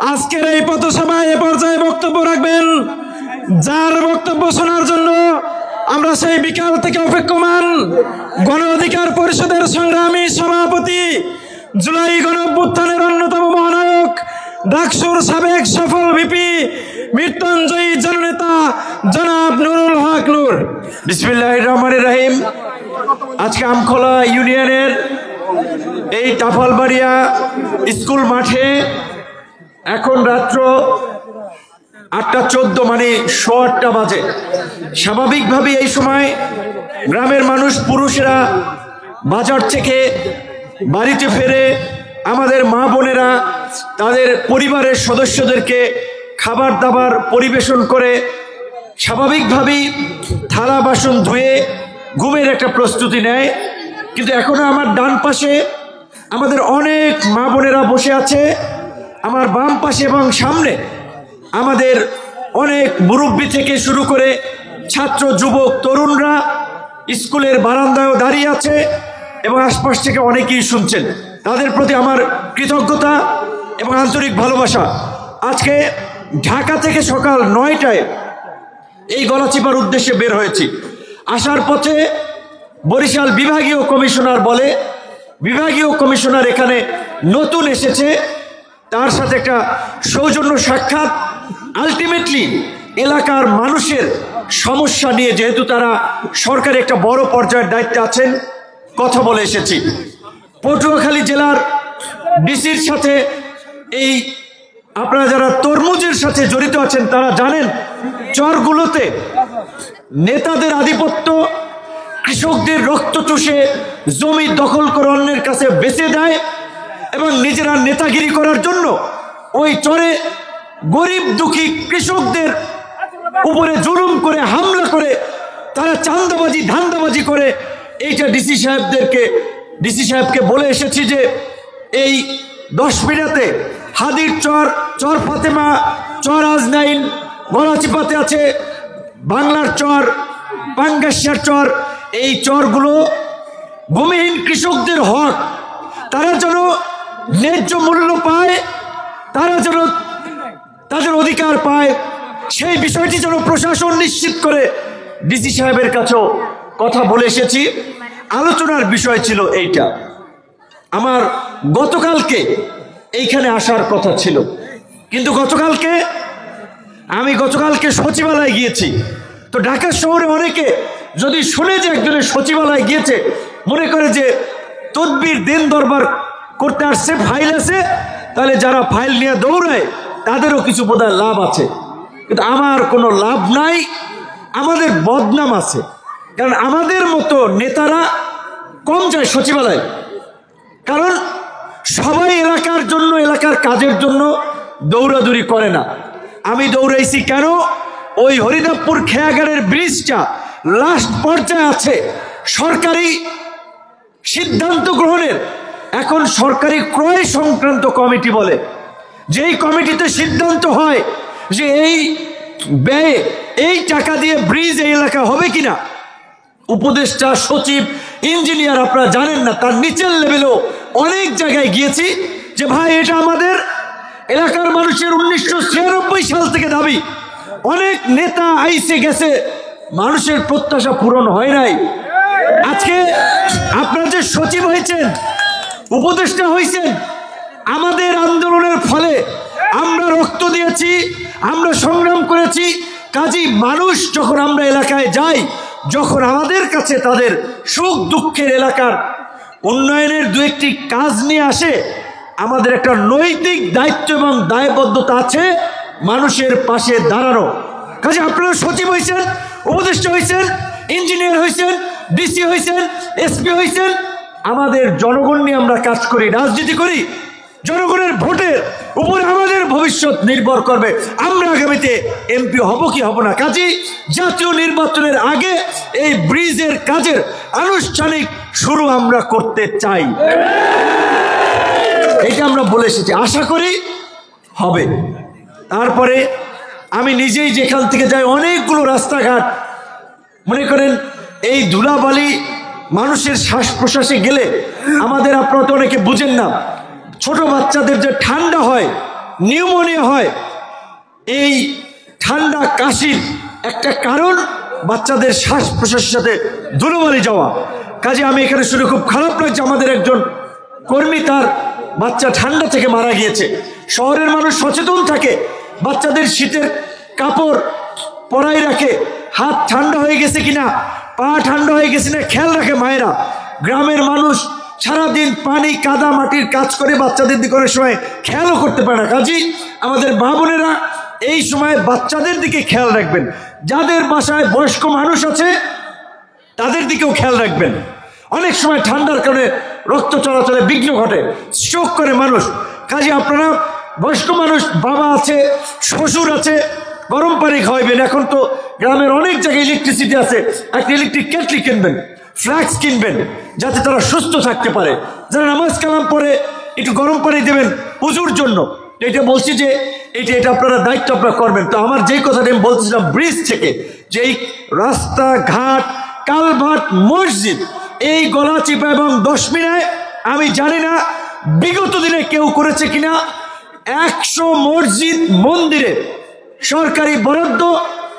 আজকের এই পথসভায় এ পর্যায়ে বক্তব্য রাখবেন, যার বক্তব্য শোনার জন্য আমরা সেই বিকাল থেকে অপেক্ষমান গণ অধিকার পরিষদের সংগ্রামী সভাপতি, জুলাই গণঅভ্যুত্থানের অন্যতম মহানায়ক, ডাকসুর সাবেক সফল ভিপি, মৃত্যুঞ্জয়ী জননেতা জনাব নুরুল হক নূর। বিসমিল্লাহির রহমানির রহিম। আজকে আমখোলা ইউনিয়নের এই টাফালবাড়িয়া স্কুল মাঠে এখন রাত্র 8:14 মানে 8:15 বাজে। স্বাভাবিকভাবে এই সময় গ্রামের মানুষ, পুরুষেরা বাজার থেকে বাড়িতে ফেরে, আমাদের মা বোনেরা তাদের পরিবারের সদস্যদেরকে খাবার দাবার পরিবেশন করে স্বাভাবিকভাবেই থালা বাসন ধুয়ে ঘুমের একটা প্রস্তুতি নেয়। কিন্তু এখনো আমার ডান পাশে আমাদের অনেক মা বোনেরা বসে আছে, আমার বাম পাশে এবং সামনে আমাদের অনেক মুরব্বী থেকে শুরু করে ছাত্র, যুবক, তরুণরা স্কুলের বারান্দায়ও দাঁড়িয়ে আছে এবং আশপাশ থেকে অনেকেই শুনছেন। তাদের প্রতি আমার কৃতজ্ঞতা এবং আন্তরিক ভালোবাসা। আজকে ঢাকা থেকে সকাল 9টায় এই গলাচিপার উদ্দেশ্যে বের হয়েছি। আসার পথে বরিশাল বিভাগীয় কমিশনার বলে, বিভাগীয় কমিশনার এখানে নতুন এসেছে, তার সাথে একটা সৌজন্য সাক্ষাৎ। আলটিমেটলি এলাকার মানুষের সমস্যা নিয়ে, যেহেতু তারা সরকারি একটা বড় পর্যায়ের দায়িত্বে আছেন, কথা বলে এসেছি। পটুয়াখালী জেলার ডিসির সাথে, এই আপনারা যারা তরমুজের সাথে জড়িত আছেন তারা জানেন, চরগুলোতে নেতাদের আধিপত্য, কৃষকদের রক্ত চুষে জমি দখল করে অন্যের কাছে বেচে দেয় এবং নিজেরা নেতাগিরি করার জন্য ওই চরে গরিব দুঃখী কৃষকদের উপরে জুলুম করে, হামলা করে, তারা চাঁদাবাজি, ধান্দাবাজি করে। এইটা ডিসি সাহেবকে বলে এসেছি যে এই 10 মিনিটে হাদির চর, চর ফাতেমা, চর আজনাইন, গলাচিপাতে আছে বাংলার চর, পাঙ্গাসিয়ার চর, এই চরগুলো ভূমিহীন কৃষকদের হক, তারা যেন ন্যায্য মূল্য পায়, তারা যেন তাদের অধিকার পায়, সেই বিষয়টি যেন প্রশাসন নিশ্চিত করে। ডিসি সাহেবের কাছেও কথা বলে এসেছি। আলোচনার বিষয় ছিল এইটা। আমার গতকালকে এইখানে আসার কথা ছিল, কিন্তু আমি গতকালকে সচিবালয়ে গিয়েছি। তো ঢাকা শহরে অনেকে যদি শুনে যে একজনের সচিবালয়ে গিয়েছে, মনে করে যে তদবির দিন দরবার করতে আসছে, ফাইল আছে, তাহলে যারা ফাইল নিয়ে দৌড়ায় তাদেরও কিছু বোধহয় লাভ আছে। কিন্তু আমার কোনো লাভ নাই, আমাদের বদনাম আছে। কারণ আমাদের মতো নেতারা কম যায় সচিবালয়, কারণ সবাই এলাকার জন্য, এলাকার কাজের জন্য দৌড়াদৌড়ি করে না। আমি দৌড়াইছি কেন? ওই হরিদাবপুর খেয়াঘাটের ব্রিজটা লাস্ট পর্যায়ে আছে, সরকারি সিদ্ধান্ত গ্রহণের। এখন সরকারি ক্রয় সংক্রান্ত কমিটি বলে, যেই কমিটিতে সিদ্ধান্ত হয় যে এই ব্যয়ে, এই টাকা দিয়ে ব্রিজ এই এলাকা হবে কিনা, উপদেষ্টা, সচিব, ইঞ্জিনিয়ার, আপনারা জানেন না, তার নিচের লেভেলেও অনেক জায়গায় গিয়েছি যে ভাই এটা আমাদের এলাকার মানুষের 1996 সাল থেকে দাবি। অনেক নেতা আইসে গেছে, মানুষের প্রত্যাশা পূরণ হয় নাই। আজকে আপনারা যে সচিব হয়েছেন, উপদেষ্টা হয়েছেন, আমাদের আন্দোলনের ফলে আমরা রক্ত দিয়েছি, আমরা সংগ্রাম করেছি। কাজী মানুষ যখন আমরা এলাকায় যাই, যখন আমাদের কাছে তাদের সুখ দুঃখের, এলাকার উন্নয়নের দু একটি কাজ নিয়ে আসে, আমাদের একটা নৈতিক দায়িত্ব এবং দায়বদ্ধতা আছে মানুষের পাশে দাঁড়ানো। কাজে আপনারা সচিব হয়েছেন, উপদেষ্টা হয়েছেন, ইঞ্জিনিয়ার হয়েছেন, ডিসি হয়েছেন, এসপি হয়েছেন, আমাদের জনগণ নিয়ে আমরা কাজ করি, রাজনীতি করি। জনগণের ভোটের উপরে আমাদের ভবিষ্যৎ নির্ভর করবে, আমরা আগামীতে এমপি হব কি হব না। কাজেই জাতীয় নির্বাচনের আগে এই ব্রিজের কাজের আনুষ্ঠানিক শুরু আমরা করতে চাই, এটা আমরা বলে এসেছি, আশা করি হবে। তারপরে আমি নিজেই যেখান থেকে যাই, অনেকগুলো রাস্তাঘাট, মনে করেন এই ধুলাবালি মানুষের শ্বাস প্রশ্বাসে গেলে আমাদের, আপনারা তো অনেকে বুঝেন না, ছোট বাচ্চাদের যে ঠান্ডা হয়, নিউমোনিয়া হয়, এই ঠান্ডা কাশির একটা কারণ বাচ্চাদের শ্বাস প্রশ্বাসের সাথে ধুলোবালি যাওয়া। কাজে আমি এখানে শুনে খুব খারাপ লাগছে, আমাদের একজন কর্মী তার বাচ্চা ঠান্ডা থেকে মারা গিয়েছে। শহরের মানুষ সচেতন থাকে, বাচ্চাদের শীতের কাপড় পরাই রাখে, হাত ঠান্ডা হয়ে গেছে কিনা, পা ঠান্ডা হয়ে গেছে না খেয়াল রাখে মায়েরা। গ্রামের মানুষ সারাদিন পানি কাদা মাটির কাজ করে বাচ্চাদের দিকে অনেক সময় খেয়ালও করতে পারে না। কাজেই আমাদের মা বোনেরা এই সময় বাচ্চাদের দিকে খেয়াল রাখবেন, যাদের বাসায় বয়স্ক মানুষ আছে তাদের দিকেও খেয়াল রাখবেন। অনেক সময় ঠান্ডার কারণে রক্ত চলাচলে বিঘ্ন ঘটে, স্ট্রোক করে মানুষ। কাজে আপনারা বয়স্ক মানুষ, বাবা আছে, শ্বশুর আছে, গরম পানি খাওয়াইবেন। এখন তো গ্রামের অনেক জায়গায় ইলেকট্রিসিটি আছে, একটা ইলেকট্রিক কেটলি কিনবেন, ফ্ল্যাক্স কিনবেন, যাতে তারা সুস্থ থাকতে পারে। যারা নামাজ কালাম পরে একটু গরম পানি দেবেন পুজোর জন্য। এটা বলছি যে এটা আপনারা দায়িত্ব আপনারা করবেন। তো আমার যেই কথাটা আমি বলতেছিলাম ব্রিজ থেকে, যে এই রাস্তাঘাট, কালভার্ট, মসজিদ, এই গলাচিপা এবং দশমিনায় আমি জানি না বিগত দিনে কেউ করেছে কিনা, 100 মসজিদ মন্দিরে সরকারি বরাদ্দ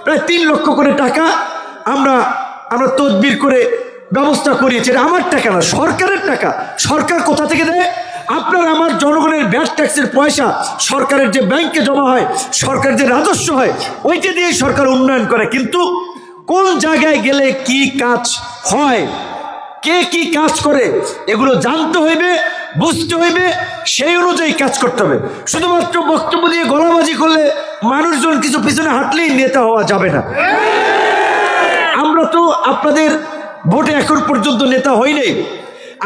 প্রায় 3 লক্ষ করে টাকা আমরা তদবির করে ব্যবস্থা করিয়েছি। এটা আমার টাকা না, সরকারের টাকা। সরকার কোথা থেকে দেয়? আপনার আমার জনগণের ভ্যাট ট্যাক্সের পয়সা, সরকারের যে ব্যাংকে জমা হয়, সরকারের যে রাজস্ব হয়, ওইটা দিয়েই সরকার উন্নয়ন করে। কিন্তু কোন জায়গায় গেলে কি কাজ হয়, কে কি কাজ করে, এগুলো জানতে হইবে, বুঝতে হইবে, সেই অনুযায়ী কাজ করতে হবে। শুধুমাত্র বক্তব্য দিয়ে গলাবাজি করলে, মানুষজন কিছু পিছনে হাঁটলেই নেতা হওয়া যাবে না। আমরা তো আপনাদের ভোটে এখন পর্যন্ত নেতা হই নাই।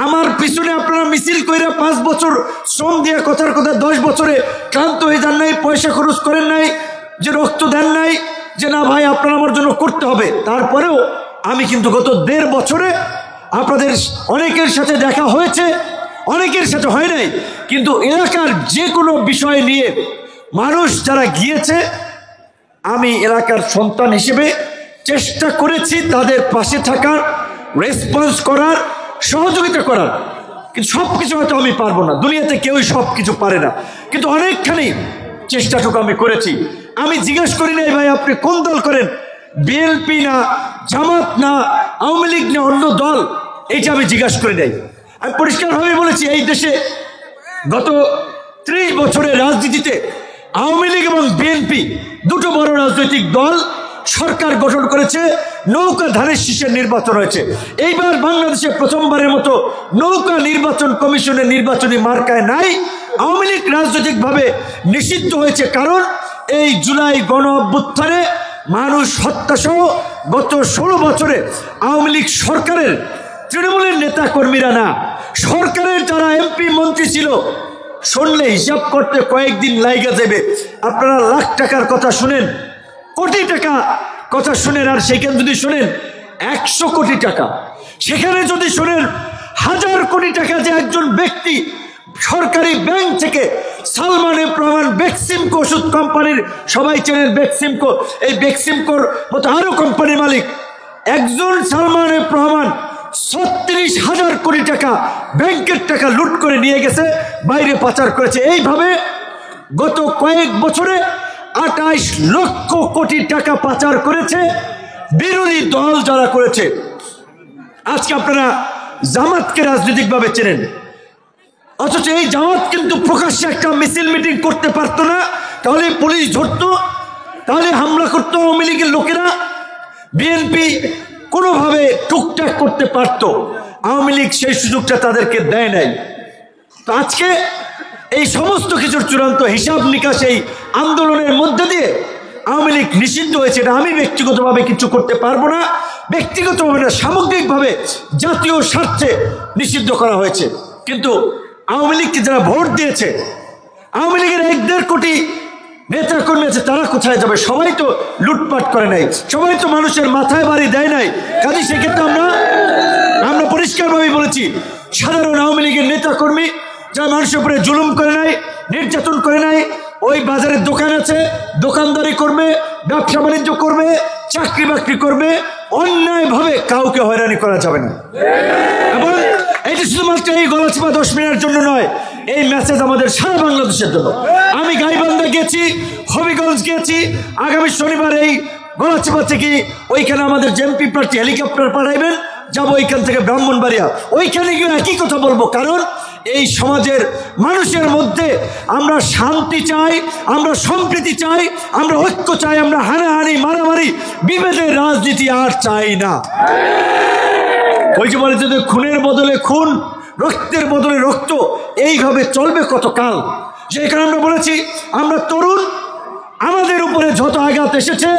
আমার পিছনে আপনারা মিছিল কইরা 5 বছর শ্রম দিয়ে কথার কথা 10 বছরে ক্লান্ত হয়ে যান নাই, পয়সা খরচ করেন নাই, যে রক্ত দেন নাই, যে না ভাই আপনারা আমার জন্য করতে হবে। তারপরেও আমি কিন্তু গত 1.5 বছরে আপনাদের অনেকের সাথে দেখা হয়েছে, অনেকের সাথে হয় নাই, কিন্তু এলাকার যে কোনো বিষয় নিয়ে মানুষ যারা গিয়েছে, আমি এলাকার সন্তান হিসেবে চেষ্টা করেছি তাদের পাশে থাকার, রেসপন্স করার, সহযোগিতা করার। কিন্তু সব কিছু হয়তো আমি পারবো না, দুনিয়াতে কেউই সব কিছু পারে না, কিন্তু অনেকখানি চেষ্টাটুকু আমি করেছি। আমি জিজ্ঞেস করি নাই ভাই আপনি কোন দল করেন, বিএনপি না, জামাত না, আওয়ামী লীগ না অন্য দল, এইটা আমি জিজ্ঞাসা করি নাই। আমি পরিষ্কারভাবে বলেছি, এই দেশে গত 30 বছরের রাজনীতিতে আওয়ামী লীগ এবং বিএনপি দুটো বড় রাজনৈতিক দল সরকার গঠন করেছে, নৌকা ধানের শীষের নির্বাচন হয়েছে। এইবার বাংলাদেশে প্রথমবারের মতো নৌকা নির্বাচন কমিশনের নির্বাচনী মার্কায় নাই। আওয়ামী লীগ রাজনৈতিকভাবে নিষিদ্ধ হয়েছে, কারণ এই জুলাই গণ অভ্যুত্থানে মানুষ হত্যাসহ গত 16 বছরে আওয়ামী লীগ সরকারের, তৃণমূলের নেতা কর্মীরা না, সরকারের যারা এমপি মন্ত্রী ছিল, শুনলে হিসাব করতে কয়েকদিন লাইগা যাবে। আপনারা লাখ টাকার কথা শুনেন, কোটি টাকা কথা শুনেন, আর সেখানে যদি শুনেন 100 কোটি টাকা, সেখানে যদি শুনেন 1000 কোটি টাকা যে একজন ব্যক্তি সরকারি ব্যাংক থেকে, সালমান এফ রহমান বেক্সিমকো ওষুধ কোম্পানির, সবাই চেনেন বেক্সিমকো, এই বেক্সিমকোর মতো আরো কোম্পানির মালিক, একজন সালমান এফ রহমান 36,000 কোটি টাকা ব্যাংকের টাকা লুট করে নিয়ে গেছে, বাইরে পাচার করেছে। এইভাবে গত কয়েক বছরে 28 লক্ষ কোটি টাকা পাচার করেছে বিরোধী দল যারা করেছে। আজকে আপনারা জামাতকে রাজনৈতিকভাবে চেনেন, অথচ এই জামাত কিন্তু প্রকাশ্যে একটা মিছিল মিটিং করতে পারতো না, তাহলে পুলিশ ধরতো, তাহলে হামলা করতো আওয়ামী লীগের লোকেরা। বিএনপি কোনোভাবে টুকটাক করতে পারত, আওয়ামী লীগ সেই সুযোগটা তাদেরকে দেয় নাই। তো আজকে এই সমস্ত কিছুর চূড়ান্ত হিসাব নিকাশ এই আন্দোলনের মধ্যে দিয়ে আওয়ামী লীগ নিষিদ্ধ হয়েছে। এটা আমি ব্যক্তিগতভাবে কিছু করতে পারবো না, ব্যক্তিগতভাবে না, সামগ্রিকভাবে জাতীয় স্বার্থে নিষিদ্ধ করা হয়েছে। কিন্তু আওয়ামী লীগকে যারা ভোট দিয়েছে, আওয়ামী লীগের 1.5 কোটি নেতা কর্মী আছে, তারা কোথায় যাবে? সবাই তো লুটপাট করে নাই, সবাই তো মানুষের মাথায় বাড়ি দেয় নাই। কাজে সেক্ষেত্রে আমরা পরিষ্কারভাবে বলেছি, সাধারণ আওয়ামী লীগের নেতা কর্মী যারা মানুষের উপরে জুলুম করে নাই, নির্যাতন করে নাই, ওই বাজারের দোকান আছে, দোকানদারি করবে, ব্যবসা বাণিজ্য করবে, চাকরি বাকরি করবে, অন্যায়ভাবে কাউকে হয়রানি করা যাবে না। এবং এটি শুধুমাত্র এই গলাচিপা 10 মিনিটের জন্য নয়, এই মেসেজ আমাদের সারা বাংলাদেশের জন্য। আমি গাইবান্ধা গেছি, হবিগঞ্জ গেছি, আগামী শনিবার এই গলাচিপা থেকে ওইখানে আমাদের জেএমপি প্রার্থী হেলিকপ্টার পাঠাইবেন, যাবো ওইখান থেকে ব্রাহ্মণবাড়িয়া, ওইখানে গিয়ে একই কথা বলবো। কারণ এই সমাজের মানুষের মধ্যে আমরা শান্তি চাই, আমরা সম্প্রীতি চাই, আমরা ঐক্য চাই, আমরা হানাহানি মারামারি বিভেদের রাজনীতি আর চাই না। ওই যে বলে যে খুনের বদলে খুন, রক্তের বদলে রক্ত, এইভাবে চলবে কতকাল? সেই কারণে আমরা বলেছি আমরা তরুণ, আমাদের উপরে যত আঘাত এসেছে,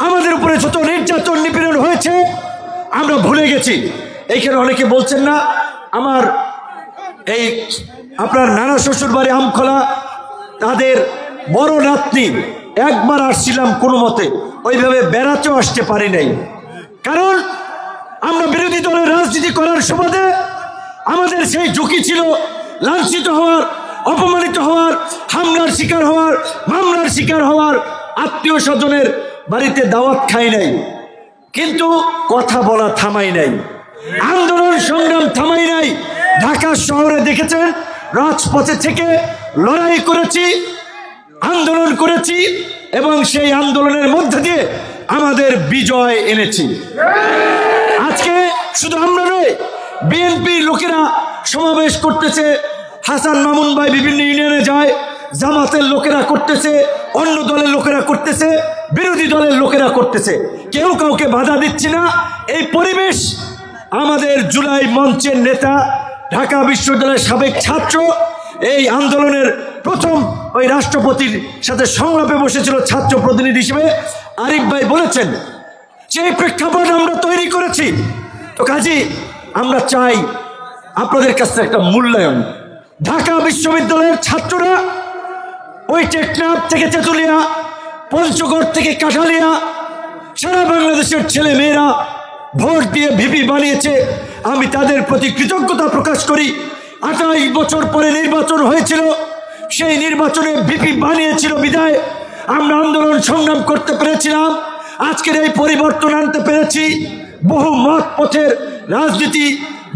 আমাদের উপরে যত নির্যাতন নিপীড়ন হয়েছে আমরা ভুলে গেছি। এইখানে অনেকে বলছেন না, আমার এই আপনার নানা শ্বশুর বাড়ি আমখোলা, তাদের বড় নাতনি একবার আসছিলাম কোনো মতে, ওইভাবে বেড়াতেও আসতে পারি নাই। কারণ আমরা বিরোধী দলের রাজনীতি করার সুবাদে আমাদের সেই ঝুঁকি ছিল লাঞ্ছিত হওয়ার, অপমানিত হওয়ার, হামলার শিকার হওয়ার, মামলার শিকার হওয়ার। আত্মীয় স্বজনের বাড়িতে দাওয়াত খাই নাই, কিন্তু কথা বলা থামাই নাই, আন্দোলন সংগ্রাম থামাই নাই। ঢাকা শহরে দেখেছেন রাজপথে থেকে লড়াই করেছি, আন্দোলন করেছি, এবং সেই আন্দোলনের মধ্যে দিয়ে আমাদের বিজয় এনেছি। আজকে শুধু আমরা নয়, বিএনপি লোকেরা সমাবেশ করতেছে, হাসান মামুন ভাই বিভিন্ন ইউনিয়নে যায়, জামাতের লোকেরা করতেছে, অন্য দলের লোকেরা করতেছে, বিরোধী দলের লোকেরা করতেছে, কেউ কাউকে বাধা দিচ্ছে না। এই পরিবেশ আমাদের জুলাই মঞ্চের নেতা, ঢাকা বিশ্ববিদ্যালয়ের সাবেক ছাত্র, এই আন্দোলনের প্রথম ওই রাষ্ট্রপতির সাথে সংলাপে বসেছিল ছাত্র প্রতিনিধি হিসেবে, আরিফ ভাই বলেছেন যে প্রেক্ষাপট আমরা তৈরি করেছি। তো কাজী আমরা চাই আপনাদের কাছে একটা মূল্যায়ন। ঢাকা বিশ্ববিদ্যালয়ের ছাত্ররা ওই টেকনাফ থেকে তেঁতুলিয়া, পঞ্চগড় থেকে কাঠালিয়া, সারা বাংলাদেশের ছেলে মেয়েরা ভোট দিয়ে ভিপি বানিয়েছে। আমি তাদের প্রতি কৃতজ্ঞতা প্রকাশ করি। 28 বছর পরে নির্বাচন হয়েছিল, সেই নির্বাচনে ভিপি বানিয়েছিল বিদায় আমরা আন্দোলন সংগ্রাম করতে পেরেছিলাম। আজকের এই পরিবর্তন আনতে পেরেছি। বহু মত পথের রাজনীতি,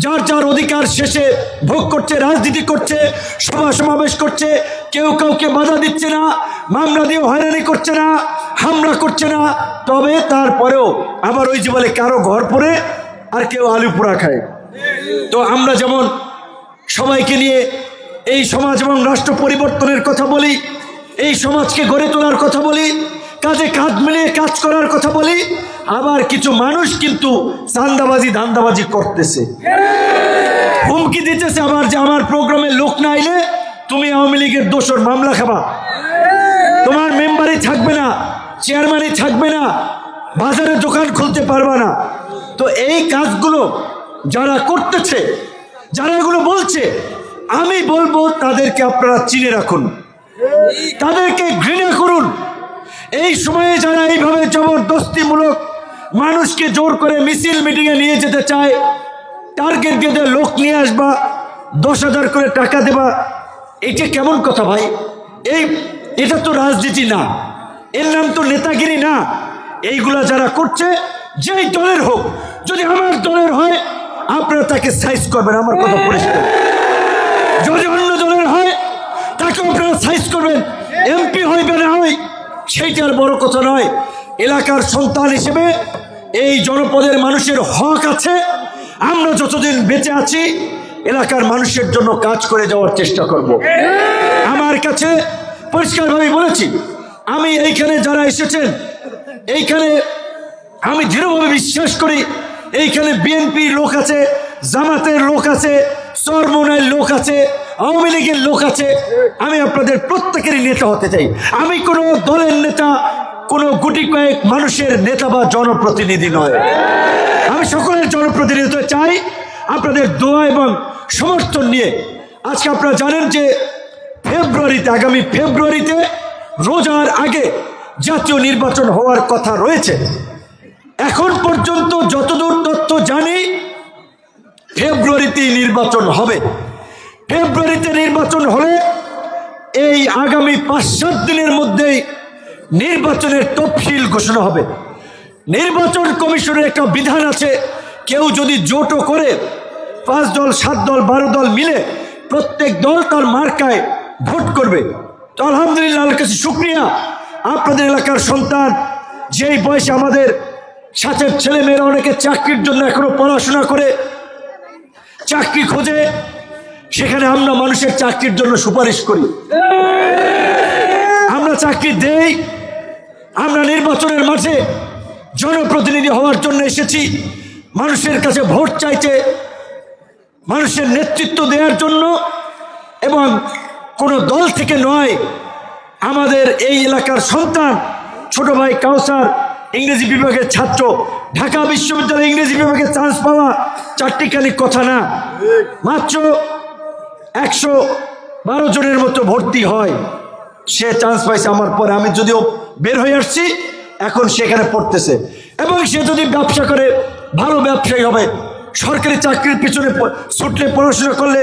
যার যার অধিকার শেষে ভোগ করছে, রাজনীতি করছে, সভা সমাবেশ করছে, কেউ কাউকে বাধা দিচ্ছে না, মামলা দিয়ে হয়রানি করছে না, হামলা করছে না। তবে তারপরেও আবার ওই যে বলে কারো ঘর পড়ে আর কেউ আলু পোড়া খায়। তো আমরা যেমন সবাইকে নিয়ে এই সমাজ এবং রাষ্ট্র পরিবর্তনের কথা বলি, এই সমাজকে গড়ে তোলার কথা বলি, কাজে কাঁধ মিলিয়ে কাজ করার কথা বলি, আবার কিছু মানুষ কিন্তু চান্দাবাজি ধান্দাবাজি করতেছে, হুমকি দিতেছে আবার যে আমার প্রোগ্রামে লোক না আইলে তুমি আওয়ামী লীগের দোষর, মামলা খাবা, তোমার মেম্বারই থাকবে না, চেয়ারম্যানই থাকবে না, বাজারে দোকান খুলতে পারবে না। তো এই কাজগুলো যারা করতেছে, যারা এগুলো বলছে, আমি বলবো তাদেরকে আপনারা চিনে রাখুন, তাদেরকে ঘৃণা করুন। এই সময়ে যারা এইভাবে জবরদস্তিমূলক মানুষকে জোর করে মিছিল মিটিংয়ে নিয়ে যেতে চায়, টার্গেট দিয়ে লোক নিয়ে আসবা, 10,000 করে টাকা দেবা, এটা কেমন কথা ভাই? এটা তো রাজনীতি না, এর নাম তো নেতাগিরি না। এইগুলা যারা করছে, যেই দলের হোক, যদি আমার দলের হয় আপনারা তাকে সাইজ করবেন, আমার কথা পরিষ্কার। যদি অন্য দলের হয় তাকে আপনারা সাইজ করবেন, এমপি হইবে না হয় সেইটার বড় কথা নয়। এলাকার সন্তান হিসেবে এই জনপদের মানুষের হক আছে। আমরা যতদিন বেঁচে আছি এলাকার মানুষের জন্য কাজ করে যাওয়ার চেষ্টা করব। আমার কাছে পরিষ্কারভাবে বলেছি, আমি এইখানে যারা এসেছেন, এইখানে আমি দৃঢ়ভাবে বিশ্বাস করি এইখানে বিএনপির লোক আছে, জামাতের লোক আছে, চরমোনাইয়ের লোক আছে, আওয়ামী লীগের লোক আছে। আমি আপনাদের প্রত্যেকেরই নেতা হতে চাই। আমি কোনো দলের নেতা, কোনো গুটি কয়েক মানুষের নেতা বা জনপ্রতিনিধি নয়। আমি সকলের জনপ্রতিনিধি হতে চাই, আপনাদের দোয়া এবং সমর্থন নিয়ে। আজকে আপনারা জানেন যে ফেব্রুয়ারিতে, আগামী ফেব্রুয়ারিতে রোজার আগে জাতীয় নির্বাচন হওয়ার কথা রয়েছে। এখন পর্যন্ত যতদূর তথ্য জানি ফেব্রুয়ারিতেই নির্বাচন হবে। ফেব্রুয়ারিতে নির্বাচন হলে এই আগামী 5-7 দিনের মধ্যেই নির্বাচনের তফসিল ঘোষণা হবে। নির্বাচন কমিশনের একটা বিধান আছে, কেউ যদি জোটও করে 5 দল, 7 দল, 12 দল মিলে প্রত্যেক দল তার মার্কায় ভোট করবে। তো আলহামদুলিল্লাহ, আল্লাহর কাছে শুকরিয়া, আপনাদের এলাকার সন্তান যেই বয়সে আমাদের সাথে ছেলেমেয়েরা অনেকে চাকরির জন্য এখনো পড়াশোনা করে চাকরি খোঁজে, সেখানে আমরা মানুষের চাকরির জন্য সুপারিশ করি, আমরা চাকরি দেই। আমরা নির্বাচনের মাঠে জনপ্রতিনিধি হওয়ার জন্য এসেছি, মানুষের কাছে ভোট চাইতে, মানুষের নেতৃত্ব দেওয়ার জন্য, এবং কোনো দল থেকে নয়। আমাদের এই এলাকার সন্তান ছোট ভাই কাউসার ইংরেজি বিভাগের ছাত্র, ঢাকা বিশ্ববিদ্যালয়ে ইংরেজি বিভাগে চান্স পাওয়া চারটিখানি কথা না, মাত্র 112 জনের মতো ভর্তি হয়, সে চান্স পাইছে আমার পরে। আমি যদিও বের হয়ে আসছি, এখন সেখানে পড়তেছে, এবং সে যদি ব্যবসা করে ভালো ব্যবসায়ী হবে, সরকারি চাকরির পিছনে ছুটলে পড়াশোনা করলে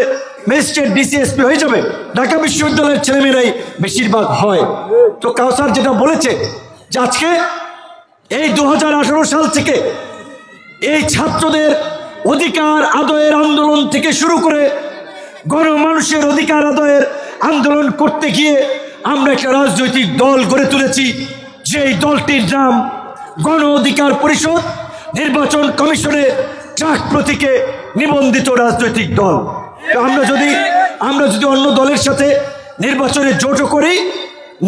ম্যাজিস্ট্রেট ডিসিএসপি হয়ে যাবে। ঢাকা বিশ্ববিদ্যালয়ের ছেলেমেয়েরাই বেশিরভাগ হয়। তো কাউসার যেটা বলেছে যে আজকে এই 2018 সাল থেকে এই ছাত্রদের অধিকার আদায়ের আন্দোলন থেকে শুরু করে গণমানুষের অধিকার আদায়ের আন্দোলন করতে গিয়ে আমরা একটা রাজনৈতিক দল গড়ে তুলেছি, যেই দলটির নাম গণ অধিকার পরিষদ, নির্বাচন কমিশনে ট্রাক প্রতীকে নিবন্ধিত রাজনৈতিক দল। আমরা যদি অন্য দলের সাথে নির্বাচনে জোটও করি,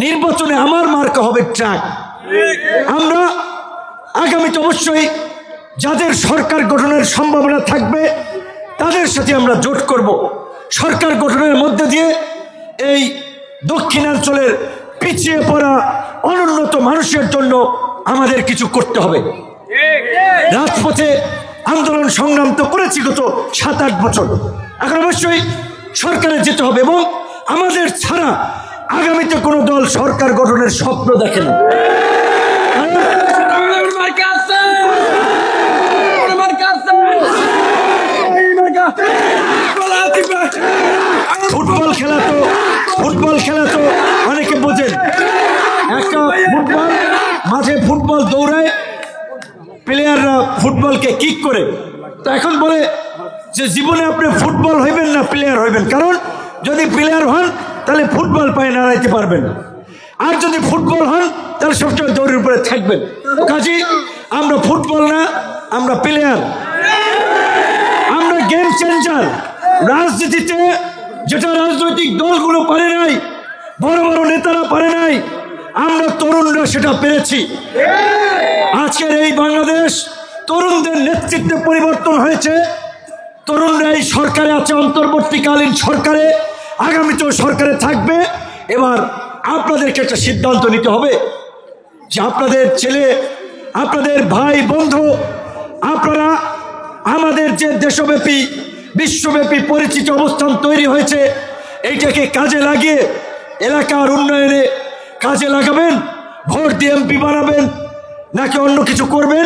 নির্বাচনে আমার মার্কা হবে ট্রাক। আমরা আগামীতে অবশ্যই যাদের সরকার গঠনের সম্ভাবনা থাকবে তাদের সাথে আমরা জোট করব। সরকার গঠনের মধ্যে দিয়ে এই দক্ষিণাঞ্চলের পিছিয়ে পড়া অনুন্নত মানুষের জন্য আমাদের কিছু করতে হবে। রাজপথে আন্দোলন সংগ্রাম তো করেছি গত 7-8 বছর, এখন অবশ্যই সরকারে যেতে হবে, এবং আমাদের ছাড়া আগামীতে কোনো দল সরকার গঠনের স্বপ্ন দেখে না। ফুটবল খেলা তো অনেকে বোঝেন, একটা ফুটবল মাঠে ফুটবল দৌড়ায়, প্লেয়াররা ফুটবলকে কিক করে। তো এখন বলে যে জীবনে আপনি ফুটবল হইবেন না প্লেয়ার হইবেন, কারণ যদি প্লেয়ার হন তাহলে ফুটবল পায়ে নাড়াইতে পারবেন, আর যদি ফুটবল হন তাহলে সবসময় দৌড়ের উপরে থাকবেন। কাজী আমরা ফুটবল না, আমরা প্লেয়ার, আমরা গেম চেঞ্জার। রাজনীতিতে যেটা রাজনৈতিক দলগুলো পারে নাই, বড় বড় নেতারা পারে নাই, আমরা তরুণরা সেটা পেরেছি। আজকের এই বাংলাদেশ তরুণদের নেতৃত্বে পরিবর্তন হয়েছে। তরুণরা এই সরকারে আছে, অন্তর্বর্তীকালীন সরকারে, আগামীতেও সরকারে থাকবে। এবার আপনাদেরকে একটা সিদ্ধান্ত নিতে হবে যে আপনাদের ছেলে, আপনাদের ভাই বন্ধু, আপনারা আমাদের যে দেশব্যাপী বিশ্বব্যাপী পরিচিত অবস্থান তৈরি হয়েছে, এইটাকে কাজে লাগিয়ে এলাকার উন্নয়নে কাজে লাগাবেন, ভোট দিয়ে এমপি বানাবেন নাকি অন্য কিছু করবেন,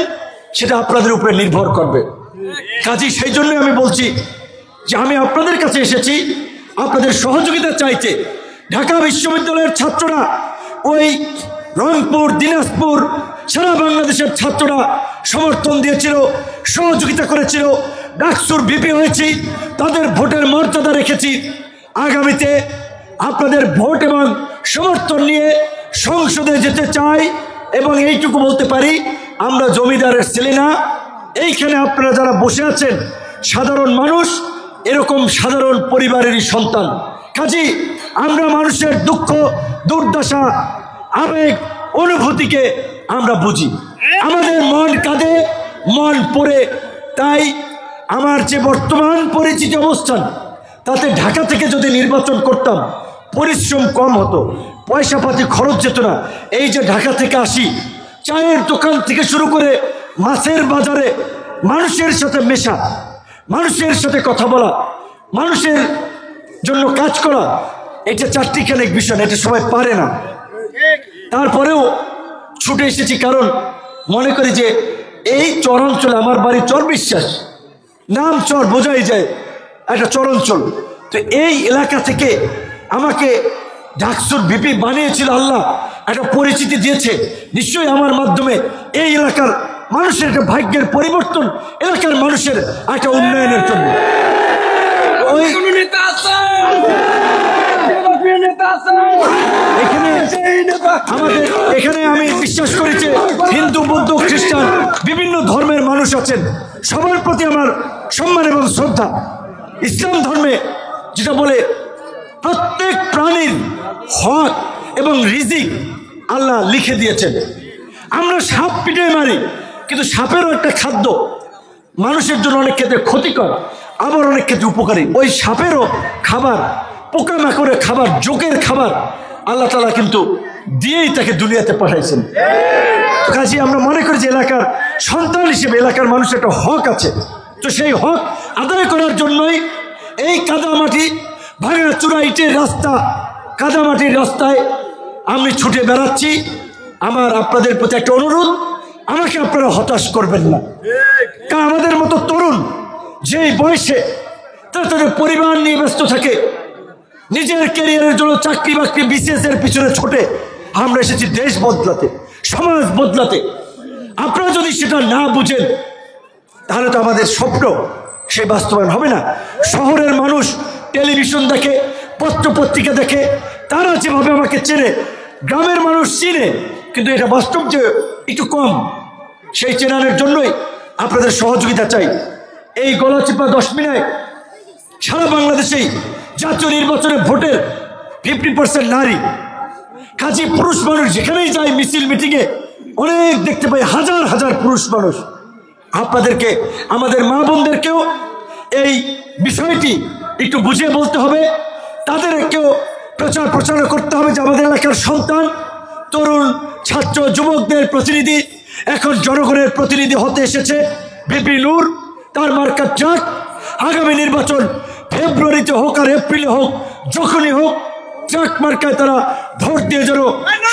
সেটা আপনাদের উপরে নির্ভর করবে। কাজী সেই জন্যই আমি বলছি যে আমি আপনাদের কাছে এসেছি আপনাদের সহযোগিতা চাইতে। ঢাকা বিশ্ববিদ্যালয়ের ছাত্ররা, ওই রংপুর, দিনাজপুর, সারা বাংলাদেশের ছাত্ররা সমর্থন দিয়েছিল, সহযোগিতা করেছিল, ডাকসুর ভিপি হয়েছি, তাদের ভোটের মর্যাদা রেখেছি। আগামীতে আপনাদের ভোট এবং সমর্থন নিয়ে সংসদে যেতে চাই, এবং এইটুকু বলতে পারি আমরা জমিদারের ছেলে না। এইখানে আপনারা যারা বসে আছেন সাধারণ মানুষ, এরকম সাধারণ পরিবারেরই সন্তান। কাজী আমরা মানুষের দুঃখ, দুর্দশা, আবেগ, অনুভূতিকে আমরা বুঝি, আমাদের মন কাঁদে, মন পড়ে। তাই আমার যে বর্তমান পরিচিত অবস্থান, তাতে ঢাকা থেকে যদি নির্বাচন করতাম পরিশ্রম কম হতো, পয়সা পাতি খরচ যেত না। এই যে ঢাকা থেকে আসি, চায়ের দোকান থেকে শুরু করে মাছের বাজারে মানুষের সাথে মেশা, মানুষের সাথে কথা বলা, মানুষের জন্য কাজ করা, এটা চারটিখানেক বিষয়, এটা সবাই পারে না। তারপরেও ছুটে এসেছি, কারণ মনে করি যে এই চরাঞ্চলে, আমার বাড়ি চর বিশ্বাস, নাম চর বোঝাই যায়, একটা চরাঞ্চল। তো এই এলাকা থেকে আমাকে ডাকসুর ভিপি বানিয়েছিল আল্লাহ, একটা পরিচিতি দিয়েছে। নিশ্চয়ই আমার মাধ্যমে এই এলাকার মানুষের একটা ভাগ্যের পরিবর্তন, এলাকার মানুষের একটা উন্নয়নের জন্য। ওই এখানে আমি বিশ্বাস করি যে হিন্দু, বৌদ্ধ, খ্রিস্টান বিভিন্ন ধর্মের মানুষ আছেন, সবার প্রতি আমার সম্মান এবং শ্রদ্ধা। ইসলাম ধর্মে যেটা বলে প্রত্যেক প্রাণীর হক এবং রিজিক আল্লাহ লিখে দিয়েছেন। আমরা সাপ পিটে মারি, কিন্তু সাপেরও একটা খাদ্য মানুষের জন্য অনেক ক্ষেত্রে ক্ষতিকর, আবার অনেক ক্ষেত্রে উপকারী। ওই সাপেরও খাবার, পোকামাকড়ের খাবার, জোকের খাবার আল্লাহ তাআলা কিন্তু দিয়েই তাকে দুনিয়াতে পাঠাইছেন। কাজে আমরা মনে করি যে এলাকার সন্তান হিসেবে এলাকার মানুষের একটা হক আছে, তো সেই হক আদায় করার জন্যই এই কাদামাটি, ভাঙা চূড়া ইটের রাস্তা, কাদামাটির রাস্তায় আমি ছুটে বেড়াচ্ছি। আমার আপনাদের প্রতি একটা অনুরোধ, আমাকে আপনারা হতাশ করবেন না। কারণ আমাদের মতো তরুণ যেই বয়সে তাদের পরিবার নিয়ে ব্যস্ত থাকে, নিজের ক্যারিয়ারের জন্য চাকরি বাকরি বিসিএস এর পিছনে ছোটে, আমরা এসেছি দেশ বদলাতে, সমাজ বদলাতে। আপনারা যদি সেটা না বুঝেন তাহলে তো আমাদের স্বপ্ন সে বাস্তবায়ন হবে না। শহরের মানুষ টেলিভিশন দেখে, পত্র পত্রিকা দেখে, তারা যেভাবে আমাকে চেনে, গ্রামের মানুষ চিনে, কিন্তু এটা বাস্তব যে একটু কম। সেই চেনানোর জন্যই আপনাদের সহযোগিতা চাই। এই গলাচিপা 10 মিনায় সারা বাংলাদেশেই জাতীয় নির্বাচনে ভোটের 50% নারী। কাজে পুরুষ মানুষ যেখানেই যায়, মিছিল মিটিংয়ে অনেক দেখতে পাই, হাজার হাজার পুরুষ মানুষ। আপনাদেরকে, আমাদের মা বোনদেরকেও এই বিষয়টি একটু বুঝিয়ে বলতে হবে, তাদেরকেও প্রচারণা করতে হবে যে আমাদের এলাকার সন্তান, তরুণ, ছাত্র, যুবকদের প্রতিনিধি এখন জনগণের প্রতিনিধি হতে এসেছে। ভিপি নূর, তার মার্কা ট্রাক, আগামী নির্বাচন ফেব্রুয়ারিতে হোক আর এপ্রিলে হোক, যখনই হোক, ট্রাক মার্কায় তারা ভোট দিয়ে যেন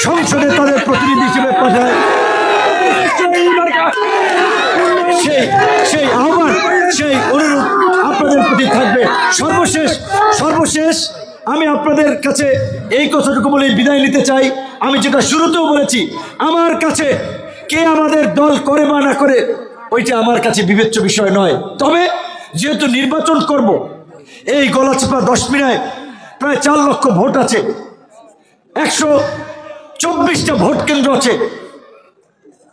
সংসদে তাদের প্রতিনিধি হিসেবে পাঠায়, সেই আহ্বান, সেই অনুরোধ আপনাদের প্রতি থাকবে। সর্বশেষ আমি আপনাদের কাছে এই কথাটুকু বলে বিদায় নিতে চাই। আমি যেটা শুরুতেও বলেছি, আমার কাছে কে আমাদের দল করে বা না করে ওইটা আমার কাছে বিবেচ্য বিষয় নয়। তবে যেহেতু নির্বাচন করব, এই গলাচিপা 10 মিনায় প্রায় 4 লক্ষ ভোট আছে, 124টা ভোট কেন্দ্র আছে,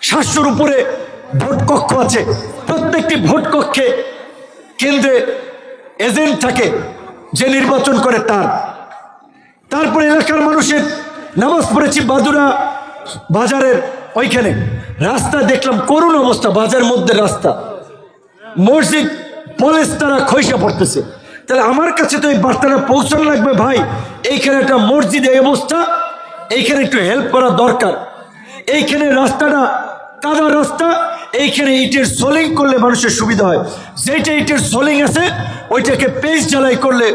700-র উপরে ভোট কক্ষ আছে। প্রত্যেকটি ভোট কক্ষে কেন্দ্রে এজেন্ট থাকে যে নির্বাচন করে তারপরে এলাকার মানুষের নামাজ পড়েছি বাদুরা বাজারের ওইখানে, রাস্তা দেখলাম করুণ অবস্থা, বাজার মধ্যে রাস্তা, মসজিদ পলেস্তারা খইসা পড়তেছে। তাহলে আমার কাছে তো এই বার্তাটা পৌঁছানো লাগবে, ভাই এইখানে একটা মসজিদ এই অবস্থা, এইখানে একটু হেল্প করা দরকার। এইখানে রাস্তাটা কাদা রাস্তা, এইখানে ইটের সোলিং করলে মানুষের সুবিধা হয়। যেটা ইটের সোলিং আছে ওইটাকে পেস্ট জ্বালাই করলে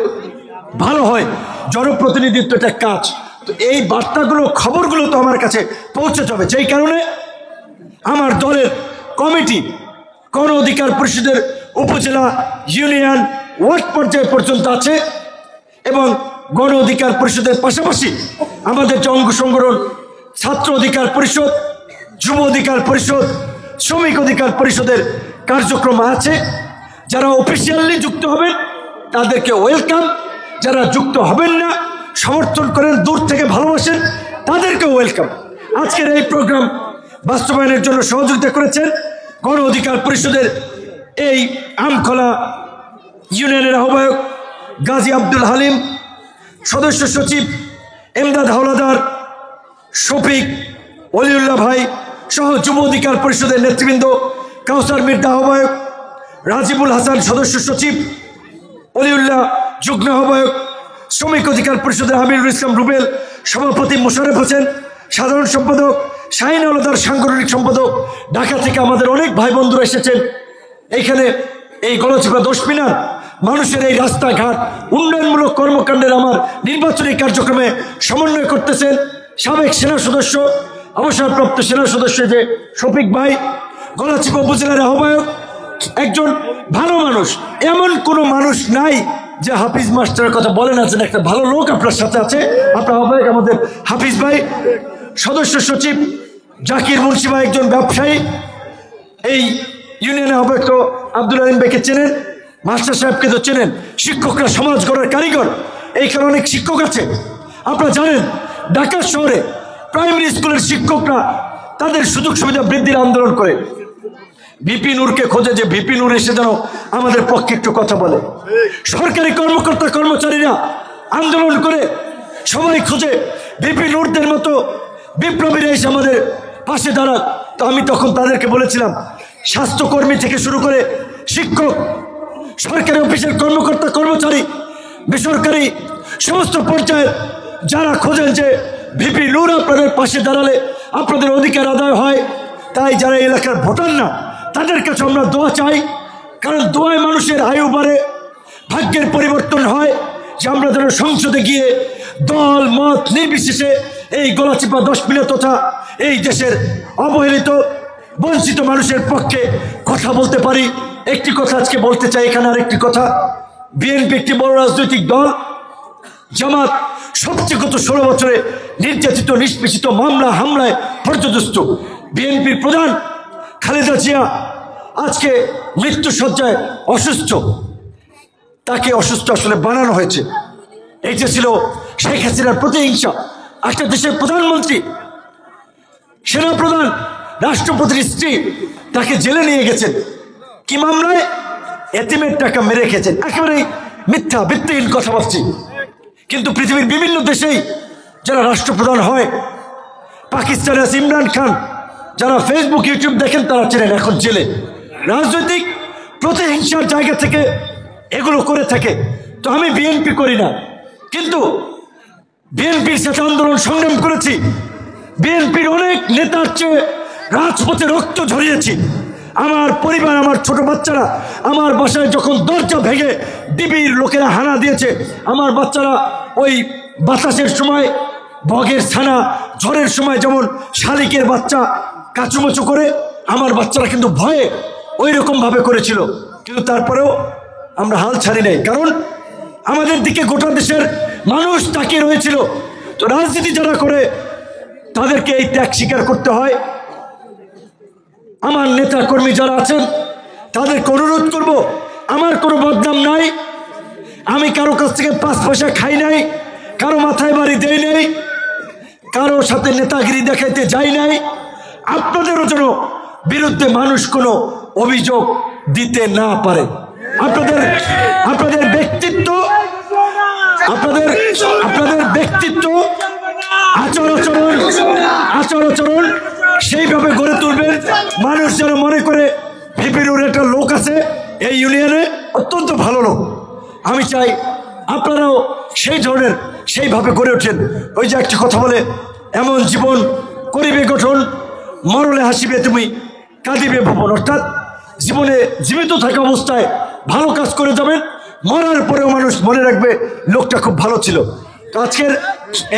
ভালো হয়। জনপ্রতিনিধিত্ব একটা কাজ, তো এই বার্তাগুলো, খবরগুলো তো আমার কাছে পৌঁছে যাবে। যেই কারণে আমার দলের কমিটি গণ অধিকার পরিষদের উপজেলা, ইউনিয়ন, ওয়ার্ড পর্যায় পর্যন্ত আছে, এবং গণ অধিকার পরিষদের পাশাপাশি আমাদের যে অঙ্গ সংগঠন, ছাত্র অধিকার পরিষদ, যুব অধিকার পরিষদ, শ্রমিক অধিকার পরিষদের কার্যক্রম আছে। যারা অফিসিয়ালি যুক্ত হবেন তাদেরকে ওয়েলকাম, যারা যুক্ত হবেন না, সমর্থন করেন, দূর থেকে ভালোবাসেন, তাদেরকে ওয়েলকাম। আজকের এই প্রোগ্রাম বাস্তবায়নের জন্য সহযোগিতা করেছেন গণ অধিকার পরিষদের এই আমখোলা ইউনিয়নের আহ্বায়ক গাজী আব্দুল হালিম, সদস্য সচিব এমদাদ হাওলাদার, শফিক, ওলিউল্লাহ ভাই সহ যুব অধিকার পরিষদের নেতৃবৃন্দ, কাউসার মির্জা আহ্বায়ক, রাজিবুল হাসান সদস্য সচিব, ওলিউল্লাহ যুগ্ম আহ্বায়ক, শ্রমিক অধিকার পরিষদের আমিরুল ইসলাম রুবেল, সভাপতি মোশাররফ হোসেন, সাধারণ সম্পাদক শাহিন আলদার, সাংগঠনিক সম্পাদক। ঢাকা থেকে আমাদের অনেক ভাই বন্ধুরা এসেছেন। এইখানে এই গলাচিপা 10 মিনার মানুষের এই রাস্তাঘাট উন্নয়নমূলক কর্মকাণ্ডের আমার নির্বাচনী কার্যক্রমে সমন্বয় করতেছেন সাবেক সেনা সদস্য, অবসরপ্রাপ্ত সেনা সদস্য যে শফিক ভাই, গলাচিপা উপজেলার আহ্বায়ক, একজন ভালো মানুষ। এমন কোনো মানুষ নাই যে হাফিজ মাস্টারের কথা বলেন আছেন, একটা ভালো লোক আপনার সাথে আছে, আপনার আহ্বায়ক আমাদের হাফিজ ভাই। সদস্য সচিব জাকির মুন্সি ভাই একজন ব্যবসায়ী, এই ইউনিয়নের আহ্বায়ক তো আব্দুল আলিম ভাইকে চেনেন, মাস্টার সাহেবকে তো চেনেন, শিক্ষকরা সমাজ গড়ার কারিগর। এইখানে অনেক শিক্ষক আছে। আপনারা জানেন ঢাকা শহরে প্রাইমারি স্কুলের শিক্ষকরা তাদের সুযোগ সুবিধা বৃদ্ধির আন্দোলন করে। ভিপি নূরকে খোঁজে যে ভিপি নূর এসে যেন আমাদের পক্ষে একটু কথা বলে। সরকারি কর্মকর্তা কর্মচারীরা আন্দোলন করে, সবাই খোঁজে ভিপি নূরদের মতো বিপ্লবীরা এসে আমাদের পাশে দাঁড়াক। তো আমি তখন তাদেরকে বলেছিলাম, স্বাস্থ্যকর্মী থেকে শুরু করে শিক্ষক, সরকারি অফিসের কর্মকর্তা কর্মচারী, বেসরকারি সমস্ত পর্যায়ে যারা খোঁজেন যে ভিপি নূর আপনাদের পাশে দাঁড়ালে আপনাদের অধিকার আদায় হয়, তাই যারা এলাকার ভোটার না তাদের কাছে আমরা দোয়া চাই। কারণ দোয়ায় মানুষের আয়ু বাড়ে, ভাগ্যের পরিবর্তন হয়। যে আমরা যেন সংসদে গিয়ে দল মত নির্বিশেষে এই গলাচিপা 10 মিনিট তথা এই দেশের অবহেলিত বঞ্চিত মানুষের পক্ষে কথা বলতে পারি। একটি কথা আজকে বলতে চাই এখানে, আরেকটি কথা, বিএনপি একটি বড় রাজনৈতিক দল। জামাত সবচেয়ে গত 16 বছরে নির্যাতিত নিষ্পেষিত মামলা হামলায় পর্যদস্ত। বিএনপির প্রধান খালেদা জিয়া আজকে মৃত্যুসজ্জায় অসুস্থ। তাকে অসুস্থ আসলে বানানো হয়েছে। এই যে ছিল শেখ হাসিনার প্রতিহিংসা। একটা দেশের প্রধানমন্ত্রী, সেনাপ্রধান, রাষ্ট্রপতির স্ত্রী তাকে জেলে নিয়ে গেছেন। কি মামলায়? এতিমের টাকা মেরে খেয়েছেন। একেবারেই মিথ্যা ভিত্তিহীন কথা বলছি। কিন্তু পৃথিবীর বিভিন্ন দেশেই যারা রাষ্ট্রপ্রধান হয়, পাকিস্তানে আছে ইমরান খান, যারা ফেসবুক ইউটিউব দেখেন তারা চেনেন, এখন জেলে। রাজনৈতিক প্রতিহিংসার জায়গা থেকে এগুলো করে থাকে। তো আমি বিএনপি করি না, কিন্তু বিএনপির সাথে আন্দোলন সংগ্রাম করেছি। বিএনপির অনেক নেতার চেয়ে রাজপথে রক্ত ঝরিয়েছি। আমার পরিবার, আমার ছোট বাচ্চারা আমার বাসায় যখন দরজা ভেঙে ডিবির লোকেরা হানা দিয়েছে, আমার বাচ্চারা ওই বাতাসের সময় বগের ছানা, ঝড়ের সময় যেমন শালিকের বাচ্চা কাচুমচু করে, আমার বাচ্চারা কিন্তু ভয়ে ওই রকম ভাবে করেছিল। কিন্তু তারপরেও আমরা হাল ছাড়ি নাই, কারণ আমাদের দিকে গোটা দেশের মানুষ তাকিয়ে রয়েছিল। তো রাজনীতি যারা করে তাদেরকে এই ত্যাগ স্বীকার করতে হয়। আমার নেতা কর্মী যারা আছেন তাদেরকে অনুরোধ করব, আমার কোনো বদনাম নাই, আমি কারো কাছ থেকে 5 পয়সা খাই নাই, কারো মাথায় বাড়ি দেই নাই, কারো সাথে নেতাগিরি দেখাইতে যাই নাই। আপনাদেরও যেন বিরুদ্ধে মানুষ কোনো অভিযোগ দিতে না পারে। আপনাদের ব্যক্তিত্ব, আপনাদের ব্যক্তিত্ব, আচরণ সেইভাবে গড়ে তুলবেন, মানুষ যেন মনে করে ভিপি নূর একটা লোক আছে এই ইউনিয়নে, অত্যন্ত ভালো লোক। আমি চাই আপনারাও সেই ধরনের সেইভাবে গড়ে ওঠেন। ওই যে একটা কথা বলে, এমন জীবন করিবে গঠন, মরলে হাসিবে তুমি, কাঁদিবে ভুবন। অর্থাৎ জীবনে জীবিত থাকা অবস্থায় ভালো কাজ করে যাবেন, মরার পরেও মানুষ মনে রাখবে লোকটা খুব ভালো ছিল। তো আজকের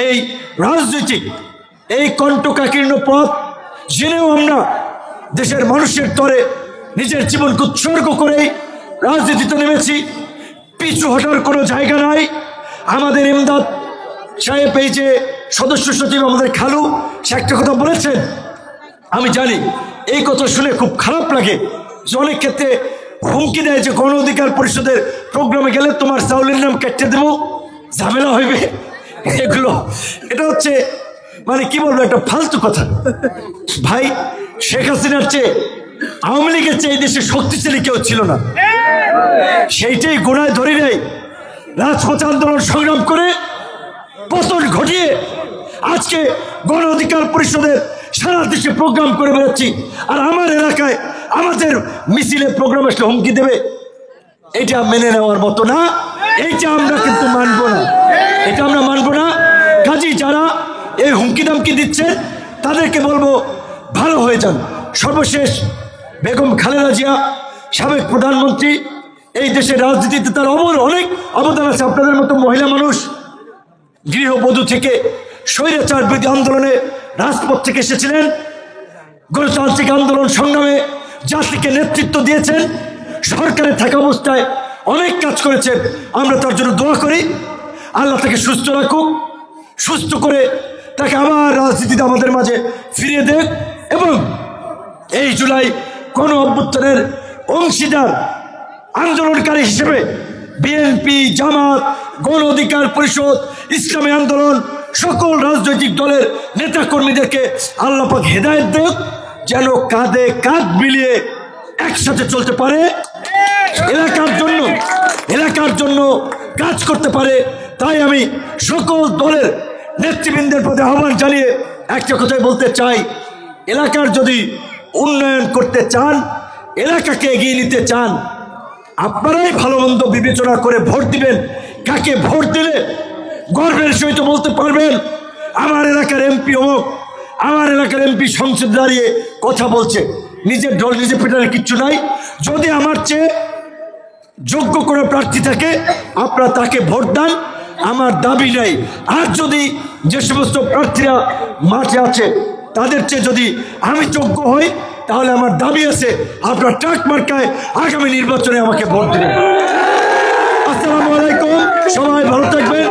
এই রাজনৈতিক এই কণ্টকাকীর্ণ পথ জেনেও আমরা দেশের মানুষের তরে নিজের জীবনকে উৎসর্গ করেই রাজনীতিতে নেমেছি। পিছু হটার কোনো জায়গা নাই। আমাদের ইমদাদ সাহেব, এই যে সদস্য সচিব আমাদের খালু, সে একটা কথা বলেছেন, আমি জানি এই কথা শুনে খুব খারাপ লাগে, যে অনেক ক্ষেত্রে হুমকি দেয় যে গণ অধিকার পরিষদের প্রোগ্রামে গেলে তোমার চাউলের নাম কেটে দেবো, ঝামেলা হইবে। এগুলো এটা হচ্ছে মানে কি বলবো, একটা ফালতু কথা। ভাই, শেখ হাসিনার চেয়ে আওয়ামী লীগের চেয়ে এই দেশে শক্তিশালী কেউ ছিল না। সেইটাই গোড়ায় ধরে নেয়, রাজপথ আন্দোলন সংগ্রাম করে পতন ঘটিয়ে আজকে গণ অধিকার পরিষদের সারা দেশে প্রোগ্রাম করে বেড়াচ্ছি। আর আমার এলাকায় আমাদের মিছিলে প্রোগ্রাম আসলে হুমকি দেবে, এটা মেনে নেওয়ার মতো না। এইটা আমরা কিন্তু মানবো না, এটা আমরা মানবো না। কাজী যারা এই হুমকি দামকি দিচ্ছে তাদেরকে বলবো ভালো হয়ে যান। সর্বশেষ বেগম খালেদা জিয়া, সাবেক প্রধানমন্ত্রী, এই দেশের রাজনীতিতে তার অনেক অবদান আছে। আপনাদের মতো মহিলা মানুষ গৃহবধূ থেকে স্বৈরাচার বিরোধী আন্দোলনে রাজপথ থেকে এসেছিলেন, গণতান্ত্রিক আন্দোলন সংগ্রামে জাতিকে নেতৃত্ব দিয়েছেন, সরকারে থাকা অবস্থায় অনেক কাজ করেছেন। আমরা তার জন্য দোয়া করি, আল্লাহ তাকে সুস্থ রাখুক, সুস্থ করে তাকে আবার রাজনীতিতে আমাদের মাঝে ফিরিয়ে দেন। এবং এই জুলাই গণ অভ্যুত্থানের অংশীদার আন্দোলনকারী হিসেবে বিএনপি, জামাত, গণ অধিকার পরিষদ, ইসলামী আন্দোলন, সকল রাজনৈতিক দলের নেতা কর্মীদেরকে আল্লাহ পাক হেদায়েত দেন, যেন কাঁধে কাঁধ মিলিয়ে একসাথে চলতে পারে, এলাকার জন্য কাজ করতে পারে। তাই আমি সকল দলের নেতৃবৃন্দের প্রতি আহ্বান জানিয়ে একটা কথাই বলতে চাই, এলাকার যদি উন্নয়ন করতে চান, এলাকাকে এগিয়ে নিতে চান, আপনারাই ভালো মন্দ বিবেচনা করে ভোট দিবেন। কাকে ভোট দিলে গর্বের সহিত বলতে পারবেন আমার এলাকার এমপি অমুক, আমার এলাকার এমপি সংসদে দাঁড়িয়ে কথা বলছে, নিজের দল নিজে পেটানোর কিচ্ছু নাই। যদি আমার চেয়ে যোগ্য কোনো প্রার্থী থাকে আপনারা তাকে ভোট দেন, আমার দাবি নাই। আর যদি যে সমস্ত প্রার্থীরা মাঠে আছে তাদের চেয়ে যদি আমি যোগ্য হই, তাহলে আমার দাবি আছে আপনার ট্রাক মার্কায় আগামী নির্বাচনে আমাকে ভোট দেবেন। আসসালামু আলাইকুম, সবাই ভালো থাকবেন।